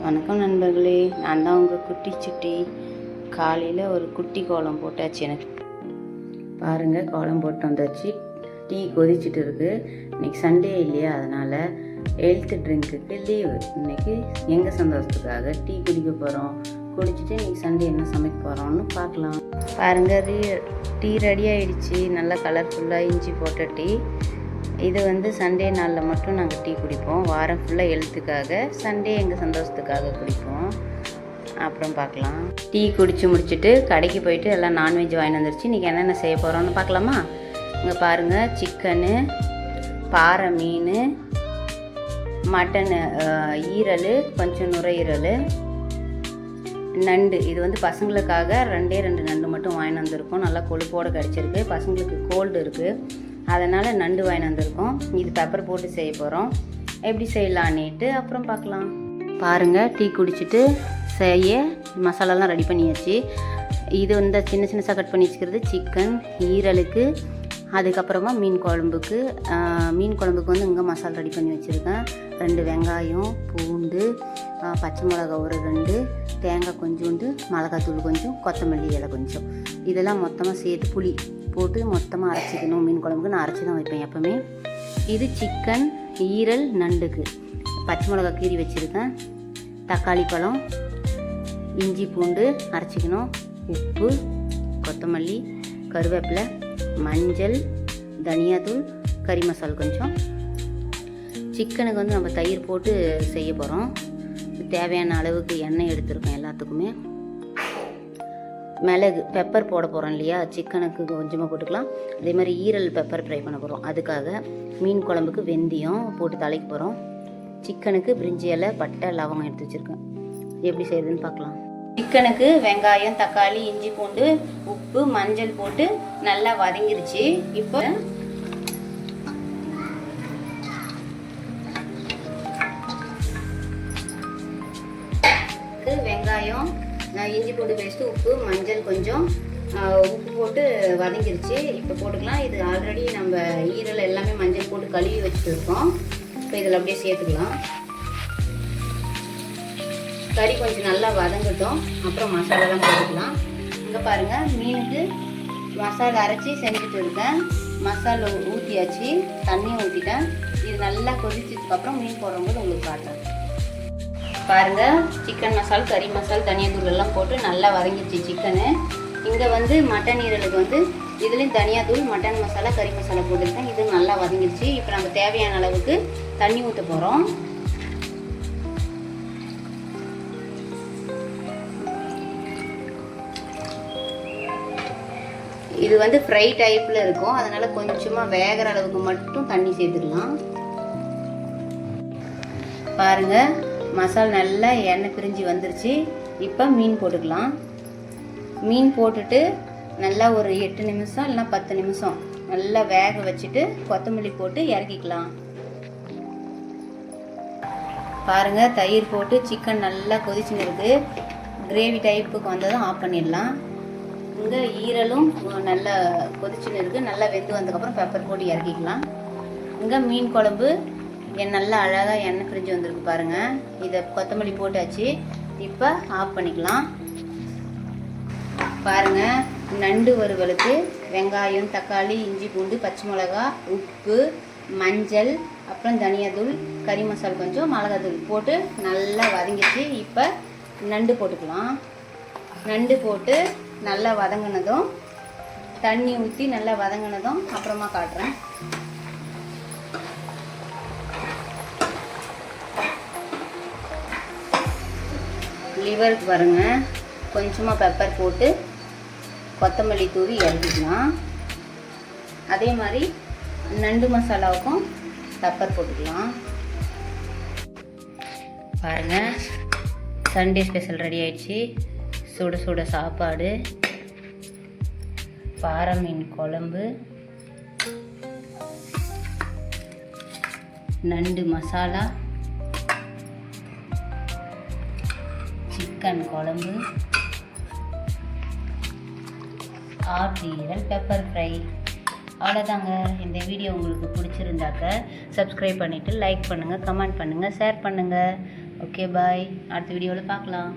வணக்கம் நண்பர்களே, நான் தான் உங்கள் குட்டி சுட்டி. காலையில் ஒரு குட்டி கோலம் போட்டாச்சு. எனக்கு பாருங்கள், கோலம் போட்டு வந்தாச்சு. டீ கொதிச்சுட்டு இருக்குது. இன்றைக்கி சண்டே இல்லையா, அதனால் ஹெல்த் ட்ரிங்க்குக்கு லீவு. இன்றைக்கி எங்கள் சந்தோஷத்துக்காக டீ குடிக்க போகிறோம். குடிச்சிட்டு இன்றைக்கி சண்டே என்ன சமைக்க போகிறோம்னு பார்க்கலாம். பாருங்கள், டீ ரெடி ஆகிடுச்சு. நல்லா கலர்ஃபுல்லாக இஞ்சி போட்ட டீ. இது சண்டே நாளில் மட்டும் நாங்கள் டீ குடிப்போம். வாரம் ஃபுல்லாக ஹெல்த்துக்காக, சண்டே எங்கள் சந்தோஷத்துக்காக குடிப்போம். அப்புறம் பார்க்கலாம். டீ குடித்து முடிச்சுட்டு கடைக்கு போயிட்டு எல்லாம் நான்வெஜ் வாங்கிட்டு வந்துருச்சு. இன்றைக்கி என்னென்ன செய்ய போகிறோன்னு பார்க்கலாமா? இங்கே பாருங்கள், சிக்கனு, பாறை மீன், மட்டனு, ஈரல், கொஞ்சம் நுரையீரல், நண்டு. இது பசங்களுக்காக ரெண்டு நண்டு மட்டும் வாங்கிட்டு வந்திருக்கோம். நல்லா கொழுப்போடு கிடச்சிருக்கு. பசங்களுக்கு கோல்டு இருக்குது, அதனால் நண்டு வாங்கிட்டு வந்திருக்கோம். இது பெப்பர் போட்டு செய்ய போகிறோம். எப்படி செய்யலான்னுட்டு அப்புறம் பார்க்கலாம். பாருங்கள், டீ குடிச்சிட்டு செய்ய மசாலாலாம் ரெடி பண்ணியாச்சு. இது சின்ன சின்னதாக கட் பண்ணி வச்சுக்கிறது சிக்கன், ஈரலுக்கு. அதுக்கப்புறமா மீன் குழம்புக்கு இங்கே மசாலா ரெடி பண்ணி வச்சுருக்கேன். 2 வெங்காயம், பூண்டு, பச்சை மிளகா ஒரு 2, தேங்காய் கொஞ்சோண்டு, மிளகாத்தூள் கொஞ்சம், கொத்தமல்லி இலை கொஞ்சம். இதெல்லாம் மொத்தமாக சேர்த்து புளி போட்டு மொத்தமாக அரைச்சிக்கணும். மீன் குழம்புக்கு நான் அரைச்சி தான் வைப்பேன் எப்போவுமே. இது சிக்கன், ஈரல், நண்டுக்கு. பச்சை மிளகா கீரி வச்சுருக்கேன். தக்காளி பழம், இஞ்சி பூண்டு அரைச்சிக்கணும். உப்பு, கொத்தமல்லி, கருவேப்பிலை, மஞ்சள், தனியாத்தூள், கறி மசால் கொஞ்சம். சிக்கனுக்கு நம்ம தயிர் போட்டு செய்ய போகிறோம். தேவையான அளவுக்கு எண்ணெய் எடுத்துருக்கோம் எல்லாத்துக்குமே. மிளகு, பெப்பர் போட போகிறோம் இல்லையா, சிக்கனுக்கு கொஞ்சமாக போட்டுக்கலாம். அதே மாதிரி ஈரல் பெப்பர் ஃப்ரை பண்ண போகிறோம். அதுக்காக மீன் குழம்புக்கு வெந்தயம் போட்டு தலைக்க போகிறோம். சிக்கனுக்கு பிரிஞ்சி இலை, பட்டை, லவங்கம் எடுத்து வச்சுருக்கேன். எப்படி செய்யுதுன்னு பார்க்கலாம். சிக்கனுக்கு வெங்காயம், தக்காளி, இஞ்சி பூண்டு, உப்பு, மஞ்சள் போட்டு நல்லா வதங்கிருச்சு. இப்போ வெங்காயம், இஞ்சி பூண்டு பேஸ்ட்டு, உப்பு, மஞ்சள் கொஞ்சம், உப்பு போட்டு வதங்கிருச்சு. இப்போ போட்டுக்கலாம். இது ஆல்ரெடி நம்ம ஈரல் எல்லாமே மஞ்சள் போட்டு கழுவி வச்சுட்டு இருக்கோம். இப்போ இதில் அப்படியே சேர்த்துக்கலாம். கறி கொஞ்சம் நல்லா வதங்கட்டும், அப்புறம் மசாலாலாம் போட்டுக்கலாம். இங்கே பாருங்கள், மீனுக்கு மசாலா அரைச்சி செஞ்சுட்டு இருக்கேன். மசாலா ஊற்றியாச்சு, தண்ணியும் ஊற்றிட்டேன். இது நல்லா கொதிச்சதுக்கப்புறம் மீன் போடும்போது உங்களுக்கு காட்டுறேன். பாருங்கள், சிக்கன் மசால், கறி மசால், தனியாத்தூள் எல்லாம் போட்டு நல்லா வதங்கிடுச்சு சிக்கனு. இங்கே மட்டன் ஈரலுக்கு இதுலேயும் தனியாத்தூள், மட்டன் மசாலா, கறி மசாலா போட்டுருக்கேன். இது நல்லா வதங்கிடுச்சு. இப்போ நம்ம தேவையான அளவுக்கு தண்ணி ஊற்ற போகிறோம். இது ஃப்ரை டைப்பில் இருக்கும், அதனால் கொஞ்சமாக வேகிற அளவுக்கு மட்டும் தண்ணி சேர்த்துக்கலாம். பாருங்கள், மசாலா நல்லா எண்ணெய் பிரிஞ்சு வந்துருச்சு. இப்போ மீன் போட்டுக்கலாம். மீன் போட்டுட்டு நல்லா ஒரு 8 நிமிஷம் இல்லைனா 10 நிமிஷம் நல்லா வேக வச்சுட்டு கொத்தமல்லி போட்டு இறக்கிக்கலாம். பாருங்கள், தயிர் போட்டு சிக்கன் நல்லா கொதிச்சுன்னு இருக்குது. கிரேவி டைப்புக்கு வந்ததும் ஆஃப் பண்ணிடலாம். இங்கே ஈரலும் நல்லா கொதிச்சுன்னு இருக்குது. நல்லா வெந்து வந்ததுக்கப்புறம் பெப்பர் போட்டு இறக்கிக்கலாம். இங்கே மீன் குழம்பு நல்லா அழகாக எண்ணெய் பிரிஞ்சு வந்திருக்கு பாருங்கள். இதை கொத்தமல்லி போட்டாச்சு. இப்போ ஆஃப் பண்ணிக்கலாம். பாருங்கள், நண்டு வறுவலுக்கு வெங்காயம், தக்காளி, இஞ்சி பூண்டு, பச்சை மிளகா, உப்பு, மஞ்சள், அப்புறம் தனியாத்தூள், கறி மசால் கொஞ்சம், மிளகாத்தூள் போட்டு நல்லா வதங்கிச்சு. இப்போ நண்டு போட்டுக்கலாம். நண்டு போட்டு நல்லா வதங்கினதும் தண்ணி ஊற்றி நல்லா வதங்கினதும் அப்புறமா காட்டுறேன். லிவருக்கு பாருங்க, கொஞ்சமாக பெப்பர் போட்டு கொத்தமல்லி தூவி இறக்கிக்கலாம். அதே மாதிரி நண்டு மசாலாவுக்கும் பெப்பர் போட்டுக்கலாம். பாருங்கள், சண்டே ஸ்பெஷல் ரெடி ஆயிடுச்சு. சுட சுட சாப்பாடு, பாறை மீன் குழம்பு, நண்டு மசாலா, சிக்கன் குழம்பு, ஈரல், பெப்பர் ஃப்ரை. அவ்வளோதாங்க. இந்த வீடியோ உங்களுக்கு பிடிச்சிருந்தாக்க சப்ஸ்கிரைப் பண்ணிவிட்டு லைக் பண்ணுங்கள், கமெண்ட் பண்ணுங்கள், ஷேர் பண்ணுங்கள். ஓகே பாய், அடுத்த வீடியோவில் பார்க்கலாம்.